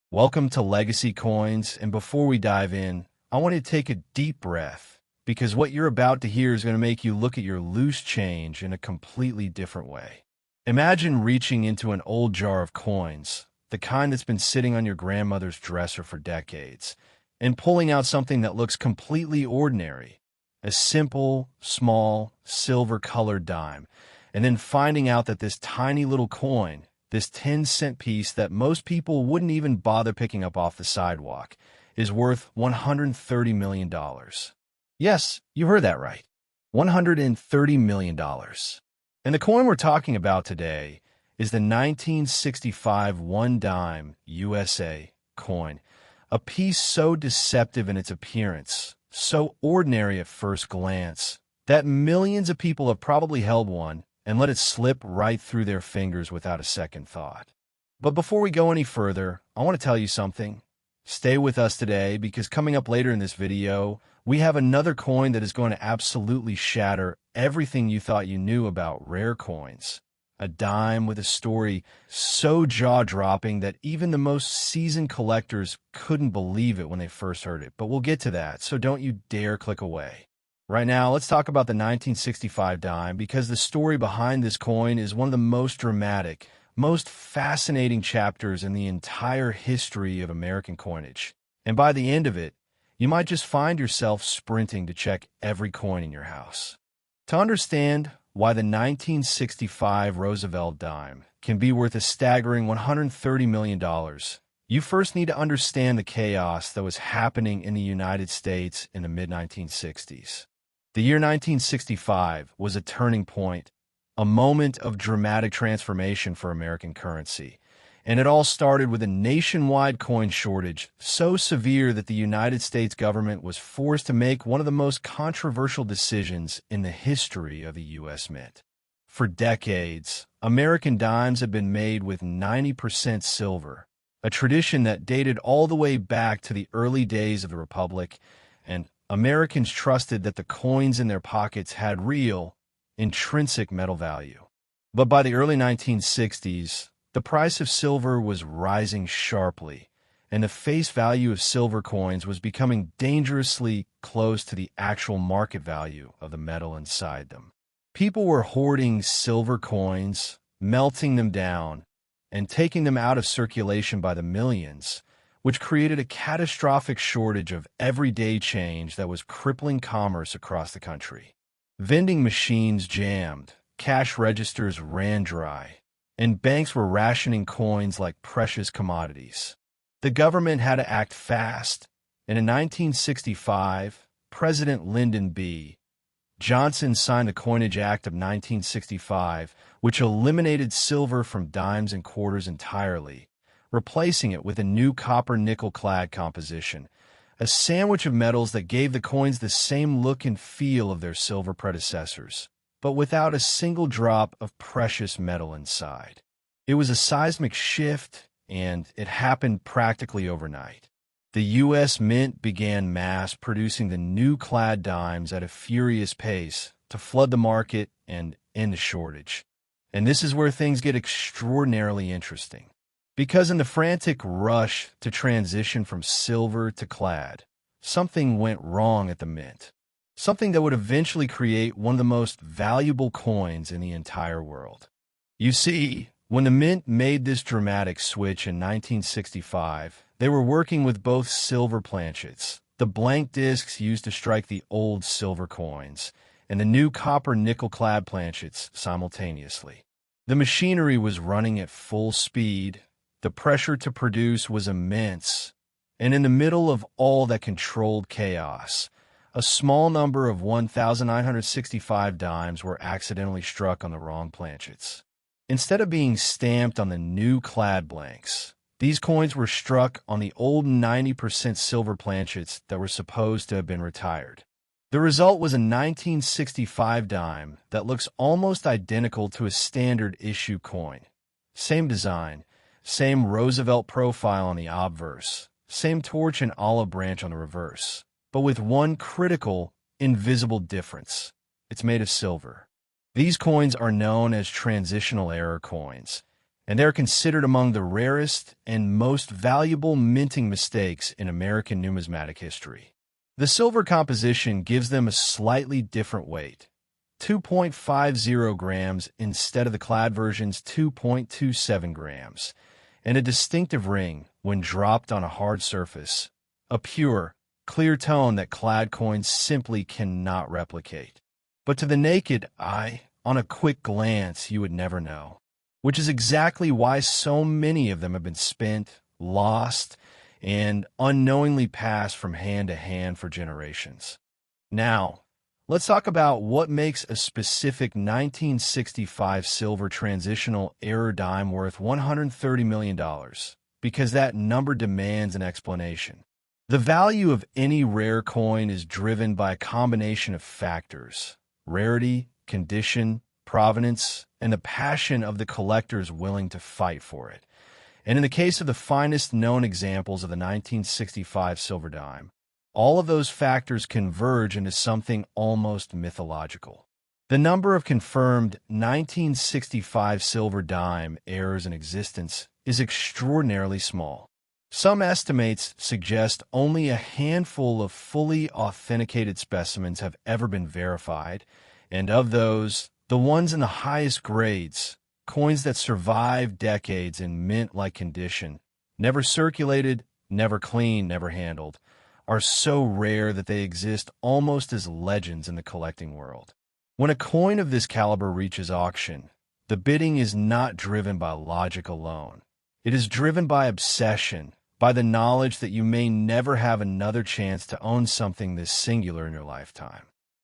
Welcome to Legacy Coins, and before we dive in, I want you to take a deep breath, because what you're about to hear is going to make you look at your loose change in a completely different way. Imagine reaching into an old jar of coins, the kind that's been sitting on your grandmother's dresser for decades, and pulling out something that looks completely ordinary, a simple, small, silver-colored dime, and then finding out that this tiny little coin, this 10-cent piece that most people wouldn't even bother picking up off the sidewalk, is worth $130 million. Yes, you heard that right. $130 million. And the coin we're talking about today is the 1965 one dime USA coin, a piece so deceptive in its appearance, so ordinary at first glance, that millions of people have probably held one and let it slip right through their fingers without a second thought. But before we go any further, I want to tell you something. Stay with us today, because coming up later in this video, we have another coin that is going to absolutely shatter everything you thought you knew about rare coins. A dime with a story so jaw-dropping that even the most seasoned collectors couldn't believe it when they first heard it. But we'll get to that, so don't you dare click away. Right now, let's talk about the 1965 dime, because the story behind this coin is one of the most dramatic, most fascinating chapters in the entire history of American coinage. And by the end of it, you might just find yourself sprinting to check every coin in your house. To understand why the 1965 Roosevelt dime can be worth a staggering $130 million, you first need to understand the chaos that was happening in the United States in the mid-1960s. The year 1965 was a turning point, a moment of dramatic transformation for American currency. And it all started with a nationwide coin shortage so severe that the United States government was forced to make one of the most controversial decisions in the history of the U.S. Mint. For decades, American dimes had been made with 90% silver, a tradition that dated all the way back to the early days of the Republic, and Americans trusted that the coins in their pockets had real, intrinsic metal value. But by the early 1960s, the price of silver was rising sharply, and the face value of silver coins was becoming dangerously close to the actual market value of the metal inside them. People were hoarding silver coins, melting them down, and taking them out of circulation by the millions, which created a catastrophic shortage of everyday change that was crippling commerce across the country. Vending machines jammed, cash registers ran dry, and banks were rationing coins like precious commodities. The government had to act fast, and in 1965, President Lyndon B. Johnson signed the Coinage Act of 1965, which eliminated silver from dimes and quarters entirely, replacing it with a new copper-nickel-clad composition, a sandwich of metals that gave the coins the same look and feel of their silver predecessors, but without a single drop of precious metal inside. It was a seismic shift, and it happened practically overnight. The U.S. Mint began mass-producing the new clad dimes at a furious pace to flood the market and end the shortage. And this is where things get extraordinarily interesting. Because in the frantic rush to transition from silver to clad, something went wrong at the Mint. Something that would eventually create one of the most valuable coins in the entire world. You see, when the Mint made this dramatic switch in 1965, they were working with both silver planchets, the blank discs used to strike the old silver coins, and the new copper nickel-clad planchets simultaneously. The machinery was running at full speed. The pressure to produce was immense, and in the middle of all that controlled chaos, a small number of 1,965 dimes were accidentally struck on the wrong planchets. Instead of being stamped on the new clad blanks, these coins were struck on the old 90% silver planchets that were supposed to have been retired. The result was a 1965 dime that looks almost identical to a standard issue coin. Same design, same Roosevelt profile on the obverse, same torch and olive branch on the reverse, but with one critical, invisible difference. It's made of silver. These coins are known as transitional error coins, and they're considered among the rarest and most valuable minting mistakes in American numismatic history. The silver composition gives them a slightly different weight, 2.50 grams instead of the clad version's 2.27 grams, and a distinctive ring when dropped on a hard surface, a pure, clear tone that clad coins simply cannot replicate. But to the naked eye, on a quick glance, you would never know, which is exactly why so many of them have been spent, lost, and unknowingly passed from hand to hand for generations. Now, let's talk about what makes a specific 1965 silver transitional error dime worth $130 million, because that number demands an explanation. The value of any rare coin is driven by a combination of factors: rarity, condition, provenance, and the passion of the collectors willing to fight for it. And in the case of the finest known examples of the 1965 silver dime, all of those factors converge into something almost mythological. The number of confirmed 1965 silver dime errors in existence is extraordinarily small. Some estimates suggest only a handful of fully authenticated specimens have ever been verified, and of those, the ones in the highest grades, coins that survive decades in mint-like condition, never circulated, never cleaned, never handled, are so rare that they exist almost as legends in the collecting world. When a coin of this caliber reaches auction, the bidding is not driven by logic alone. It is driven by obsession, by the knowledge that you may never have another chance to own something this singular in your lifetime.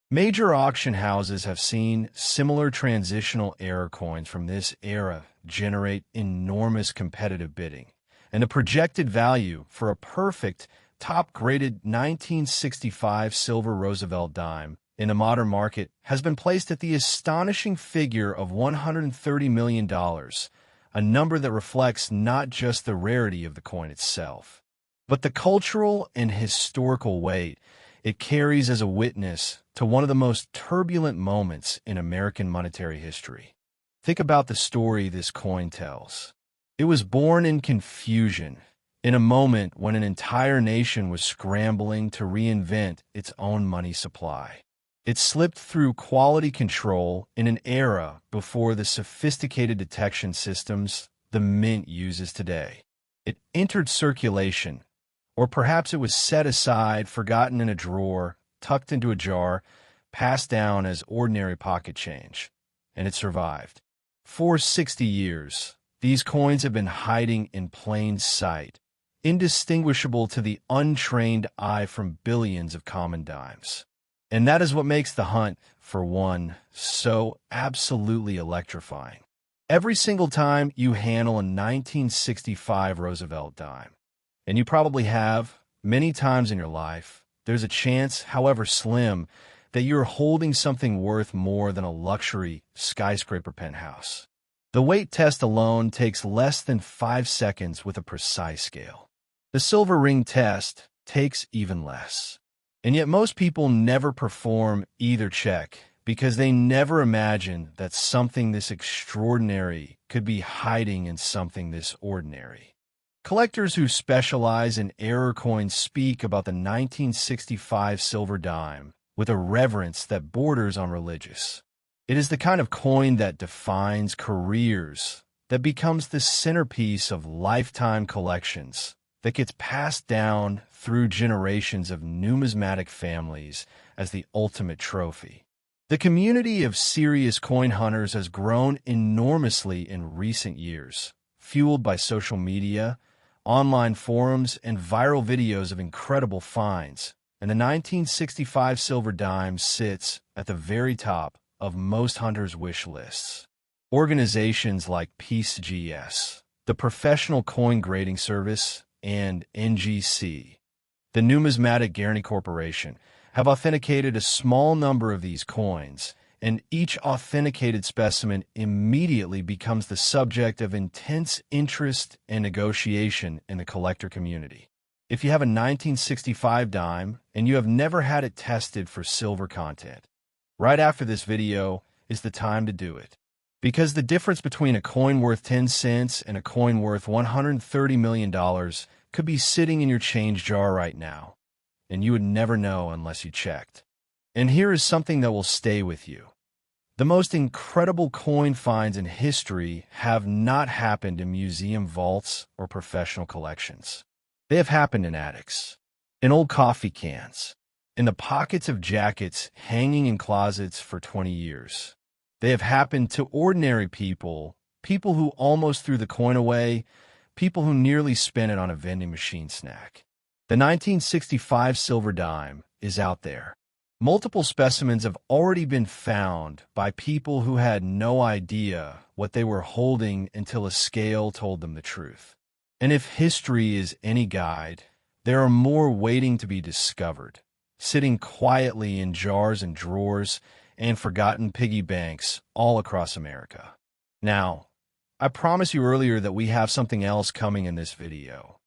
Major auction houses have seen similar transitional error coins from this era generate enormous competitive bidding, and the projected value for a perfect, top-graded 1965 silver Roosevelt dime in the modern market has been placed at the astonishing figure of $130 million, a number that reflects not just the rarity of the coin itself, but the cultural and historical weight it carries as a witness to one of the most turbulent moments in American monetary history. Think about the story this coin tells. It was born in confusion, in a moment when an entire nation was scrambling to reinvent its own money supply. It slipped through quality control in an era before the sophisticated detection systems the mint uses today. It entered circulation, or perhaps it was set aside, forgotten in a drawer, tucked into a jar, passed down as ordinary pocket change, and it survived. For 60 years, these coins have been hiding in plain sight, indistinguishable to the untrained eye from billions of common dimes. And that is what makes the hunt for one so absolutely electrifying. Every single time you handle a 1965 Roosevelt dime, and you probably have many times in your life, there's a chance, however slim, that you're holding something worth more than a luxury skyscraper penthouse. The weight test alone takes less than 5 seconds with a precise scale. The silver ring test takes even less. And yet most people never perform either check because they never imagine that something this extraordinary could be hiding in something this ordinary. Collectors who specialize in error coins speak about the 1965 silver dime with a reverence that borders on religious. It is the kind of coin that defines careers, that becomes the centerpiece of lifetime collections, that gets passed down through generations of numismatic families as the ultimate trophy. The community of serious coin hunters has grown enormously in recent years, fueled by social media, online forums, and viral videos of incredible finds, and the 1965 silver dime sits at the very top of most hunters' wish lists. Organizations like PeaceGS, the Professional Coin Grading Service, and NGC, the Numismatic Guarantee Corporation, have authenticated a small number of these coins, and each authenticated specimen immediately becomes the subject of intense interest and negotiation in the collector community. If you have a 1965 dime and you have never had it tested for silver content, right after this video is the time to do it. Because the difference between a coin worth 10 cents and a coin worth $130 million could be sitting in your change jar right now, and you would never know unless you checked. And here is something that will stay with you. The most incredible coin finds in history have not happened in museum vaults or professional collections. They have happened in attics, in old coffee cans, in the pockets of jackets hanging in closets for 20 years. They have happened to ordinary people, people who almost threw the coin away, people who nearly spent it on a vending machine snack. The 1965 silver dime is out there. Multiple specimens have already been found by people who had no idea what they were holding until a scale told them the truth. And if history is any guide, there are more waiting to be discovered, sitting quietly in jars and drawers and forgotten piggy banks all across America. Now, I promised you earlier that we have something else coming in this video.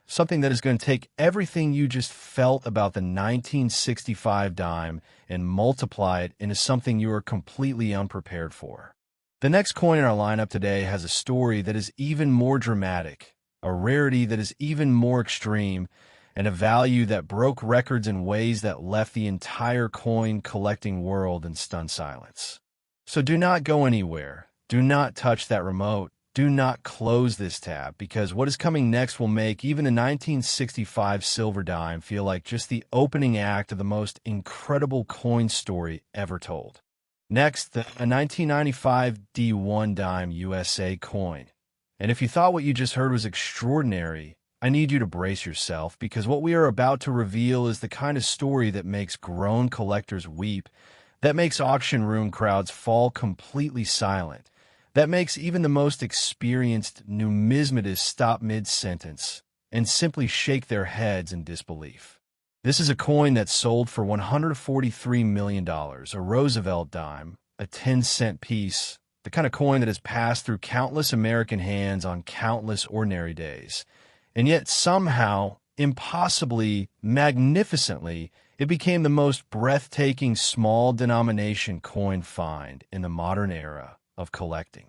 Something that is going to take everything you just felt about the 1965 dime and multiply it into something you are completely unprepared for. The next coin in our lineup today has a story that is even more dramatic, a rarity that is even more extreme, and a value that broke records in ways that left the entire coin collecting world in stunned silence. So do not go anywhere. Do not touch that remote. Do not close this tab, because what is coming next will make even a 1965 silver dime feel like just the opening act of the most incredible coin story ever told. Next, a 1995 D1 dime USA coin. And if you thought what you just heard was extraordinary, I need you to brace yourself, because what we are about to reveal is the kind of story that makes grown collectors weep, that makes auction room crowds fall completely silent, that makes even the most experienced numismatists stop mid-sentence and simply shake their heads in disbelief. This is a coin that sold for $143 million, a Roosevelt dime, a 10-cent piece, the kind of coin that has passed through countless American hands on countless ordinary days. And yet somehow, impossibly, magnificently, it became the most breathtaking small denomination coin find in the modern era of collecting.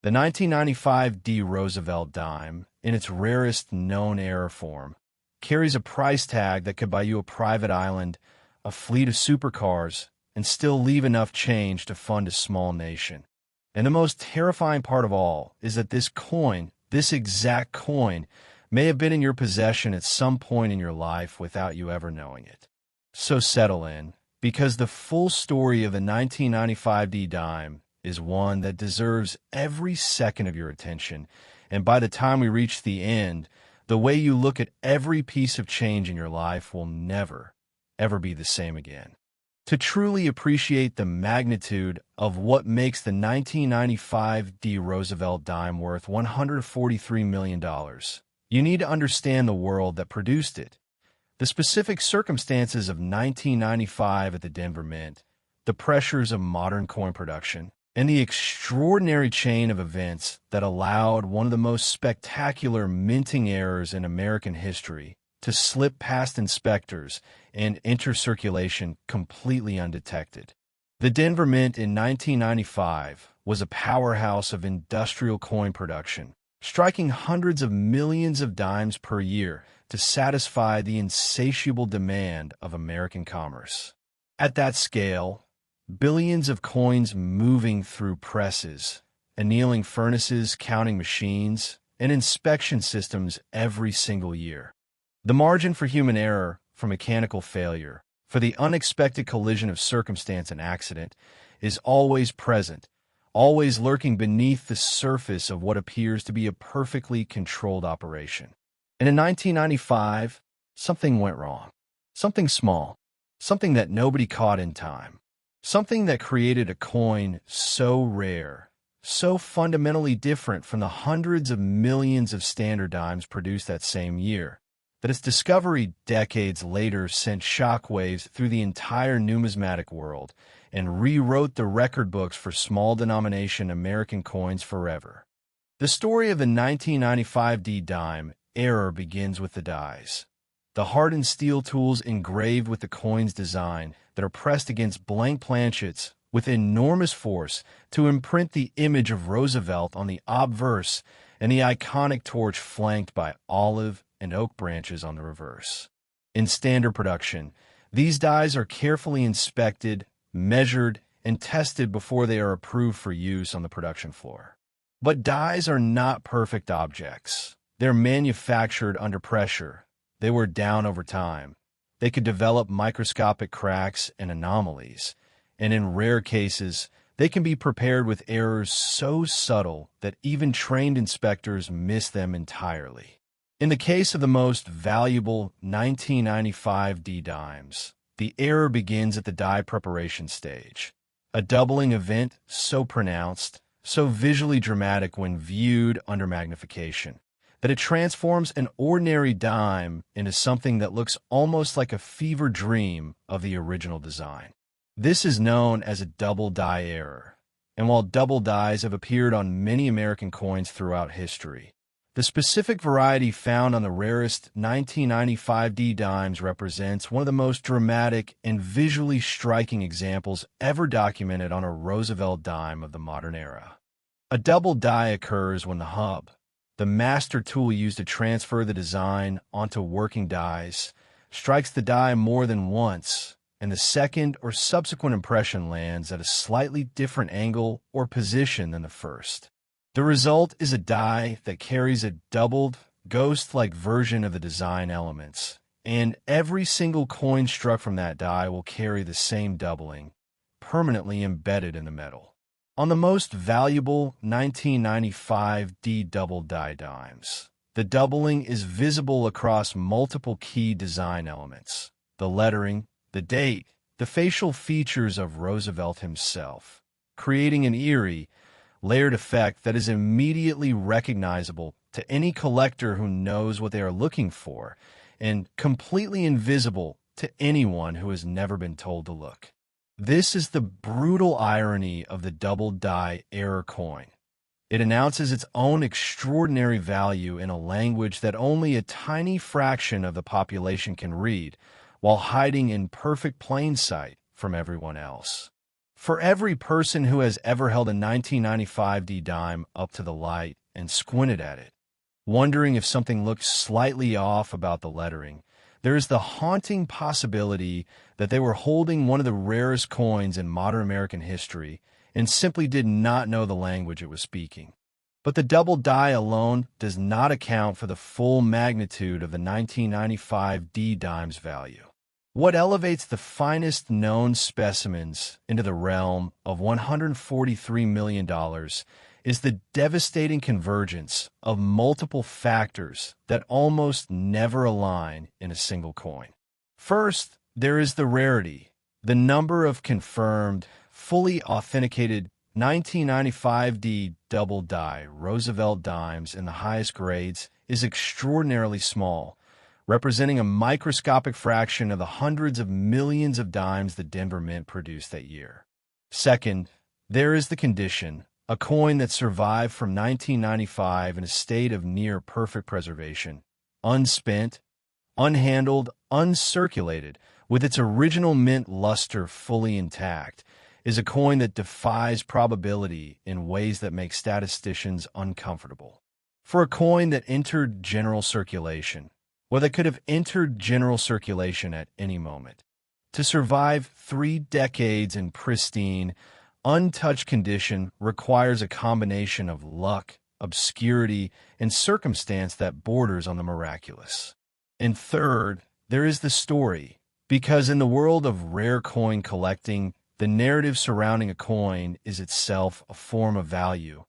The 1995 D Roosevelt dime, in its rarest known error form, carries a price tag that could buy you a private island, a fleet of supercars, and still leave enough change to fund a small nation. And the most terrifying part of all is that this coin, this exact coin, may have been in your possession at some point in your life without you ever knowing it. So settle in, because the full story of the 1995 D dime is one that deserves every second of your attention, and by the time we reach the end, the way you look at every piece of change in your life will never, ever be the same again. To truly appreciate the magnitude of what makes the 1995 D Roosevelt dime worth $143 million, you need to understand the world that produced it, the specific circumstances of 1995 at the Denver Mint, the pressures of modern coin production, and the extraordinary chain of events that allowed one of the most spectacular minting errors in American history to slip past inspectors and enter circulation completely undetected. The Denver Mint in 1995 was a powerhouse of industrial coin production, striking hundreds of millions of dimes per year to satisfy the insatiable demand of American commerce. At that scale, billions of coins moving through presses, annealing furnaces, counting machines, and inspection systems every single year. The margin for human error, for mechanical failure, for the unexpected collision of circumstance and accident, is always present, always lurking beneath the surface of what appears to be a perfectly controlled operation. And in 1995, something went wrong. Something small. Something that nobody caught in time. Something that created a coin so rare, so fundamentally different from the hundreds of millions of standard dimes produced that same year, that its discovery decades later sent shockwaves through the entire numismatic world and rewrote the record books for small denomination American coins forever. The story of the 1995 D dime error begins with the dies. The hardened steel tools engraved with the coin's design that are pressed against blank planchets with enormous force to imprint the image of Roosevelt on the obverse and the iconic torch flanked by olive and oak branches on the reverse. In standard production, these dies are carefully inspected, measured, and tested before they are approved for use on the production floor. But dies are not perfect objects. They're manufactured under pressure. They wear down over time. They could develop microscopic cracks and anomalies, and in rare cases, they can be prepared with errors so subtle that even trained inspectors miss them entirely. In the case of the most valuable 1995 D dimes, the error begins at the die preparation stage. A doubling event so pronounced, so visually dramatic when viewed under magnification, that it transforms an ordinary dime into something that looks almost like a fever dream of the original design. This is known as a double die error, and while double dies have appeared on many American coins throughout history, the specific variety found on the rarest 1995 D dimes represents one of the most dramatic and visually striking examples ever documented on a Roosevelt dime of the modern era. A double die occurs when the hub, the master tool used to transfer the design onto working dies, strikes the die more than once, and the second or subsequent impression lands at a slightly different angle or position than the first. The result is a die that carries a doubled, ghost-like version of the design elements, and every single coin struck from that die will carry the same doubling, permanently embedded in the metal. On the most valuable 1995 D double die dimes, the doubling is visible across multiple key design elements: the lettering, the date, the facial features of Roosevelt himself, creating an eerie, layered effect that is immediately recognizable to any collector who knows what they are looking for, and completely invisible to anyone who has never been told to look. This is the brutal irony of the double die error coin. It announces its own extraordinary value in a language that only a tiny fraction of the population can read, while hiding in perfect plain sight from everyone else. For every person who has ever held a 1995 D dime up to the light and squinted at it, wondering if something looked slightly off about the lettering, there is the haunting possibility that they were holding one of the rarest coins in modern American history and simply did not know the language it was speaking. But the double die alone does not account for the full magnitude of the 1995 D dime's value. What elevates the finest known specimens into the realm of $143 million is the devastating convergence of multiple factors that almost never align in a single coin. First, there is the rarity. The number of confirmed, fully authenticated 1995 D double die Roosevelt dimes in the highest grades is extraordinarily small, representing a microscopic fraction of the hundreds of millions of dimes the Denver Mint produced that year. Second, there is the condition, a coin that survived from 1995 in a state of near perfect preservation, unspent, unhandled, uncirculated, with its original mint luster fully intact, is a coin that defies probability in ways that make statisticians uncomfortable. For a coin that entered general circulation, well, that could have entered general circulation at any moment, to survive 3 decades in pristine, untouched condition requires a combination of luck, obscurity, and circumstance that borders on the miraculous. And third, there is the story, because in the world of rare coin collecting, the narrative surrounding a coin is itself a form of value,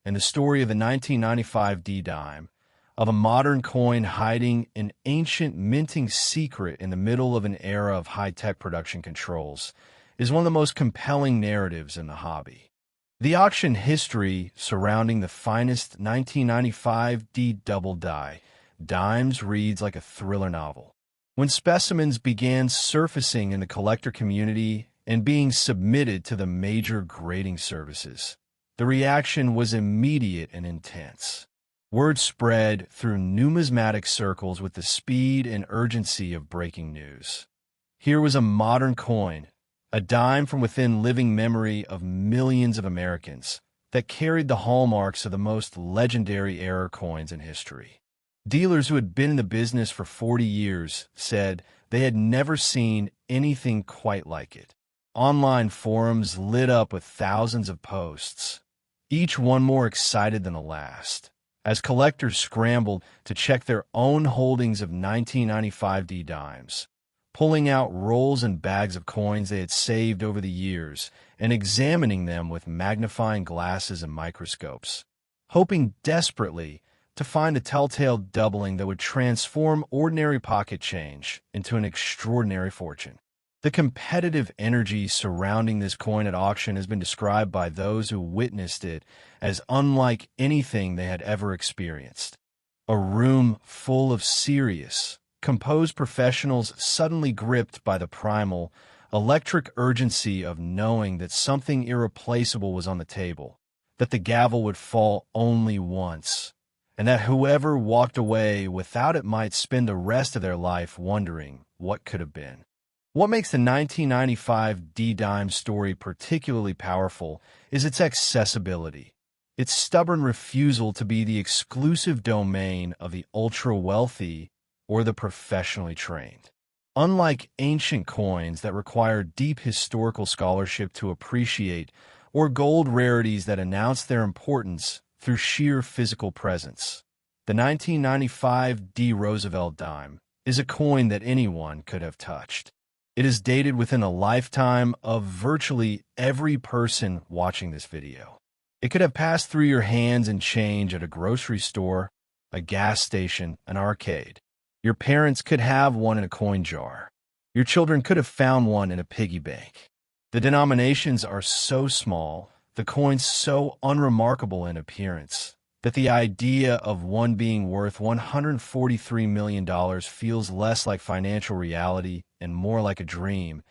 and the story of the 1995 D dime, of a modern coin hiding an ancient minting secret in the middle of an era of high-tech production controls, is one of the most compelling narratives in the hobby. The auction history surrounding the finest 1995 D double die dimes reads like a thriller novel. When specimens began surfacing in the collector community and being submitted to the major grading services, the reaction was immediate and intense. Word spread through numismatic circles with the speed and urgency of breaking news. Here was a modern coin, a dime from within living memory of millions of Americans that carried the hallmarks of the most legendary error coins in history. Dealers who had been in the business for 40 years said they had never seen anything quite like it. Online forums lit up with thousands of posts, each one more excited than the last, as collectors scrambled to check their own holdings of 1995 D dimes, pulling out rolls and bags of coins they had saved over the years and examining them with magnifying glasses and microscopes, hoping desperately to find a telltale doubling that would transform ordinary pocket change into an extraordinary fortune. The competitive energy surrounding this coin at auction has been described by those who witnessed it as unlike anything they had ever experienced. A room full of serious, composed professionals suddenly gripped by the primal, electric urgency of knowing that something irreplaceable was on the table, that the gavel would fall only once, and that whoever walked away without it might spend the rest of their life wondering what could have been. What makes the 1995 D-Dime story particularly powerful is its accessibility, its stubborn refusal to be the exclusive domain of the ultra-wealthy or the professionally trained. Unlike ancient coins that require deep historical scholarship to appreciate, or gold rarities that announce their importance through sheer physical presence, the 1995 D Roosevelt Dime is a coin that anyone could have touched. It is dated within a lifetime of virtually every person watching this video. It could have passed through your hands in change at a grocery store, a gas station, an arcade. Your parents could have one in a coin jar. Your children could have found one in a piggy bank. The denominations are so small, the coins so unremarkable in appearance, that the idea of one being worth $143 million feels less like financial reality and more like a dream,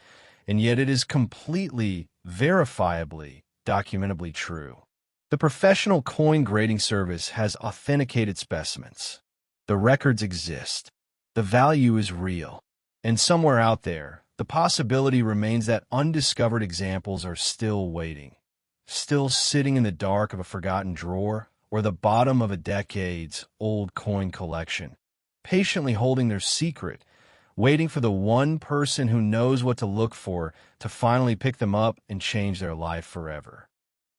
and yet it is completely, verifiably, documentably true. The professional coin grading service has authenticated specimens. The records exist. The value is real. And somewhere out there, the possibility remains that undiscovered examples are still waiting, still sitting in the dark of a forgotten drawer or the bottom of a decades-old coin collection, patiently holding their secret, waiting for the one person who knows what to look for to finally pick them up and change their life forever.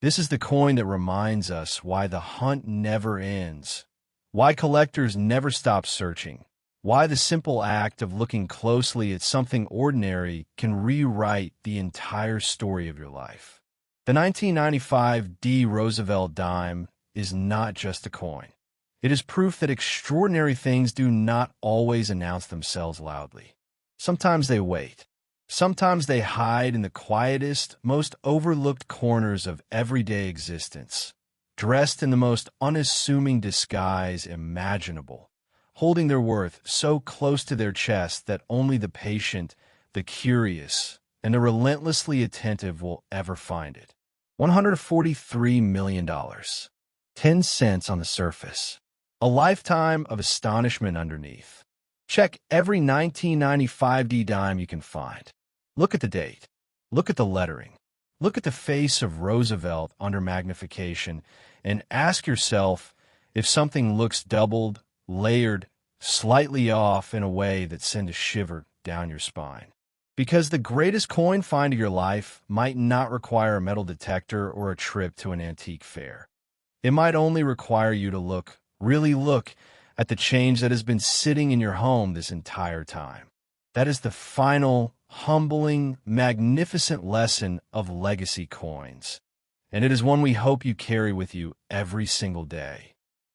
This is the coin that reminds us why the hunt never ends, why collectors never stop searching, why the simple act of looking closely at something ordinary can rewrite the entire story of your life. The 1995 D Roosevelt Dime is not just a coin. It is proof that extraordinary things do not always announce themselves loudly. Sometimes they wait. Sometimes they hide in the quietest, most overlooked corners of everyday existence, dressed in the most unassuming disguise imaginable, holding their worth so close to their chest that only the patient, the curious, and the relentlessly attentive will ever find it. $143 million. 10 cents on the surface. A lifetime of astonishment underneath. Check every 1995 D dime you can find. Look at the date. Look at the lettering. Look at the face of Roosevelt under magnification and ask yourself if something looks doubled, layered, slightly off in a way that sends a shiver down your spine. Because the greatest coin find of your life might not require a metal detector or a trip to an antique fair. It might only require you to look, really look, at the change that has been sitting in your home this entire time. That is the final, humbling, magnificent lesson of legacy coins. And it is one we hope you carry with you every single day.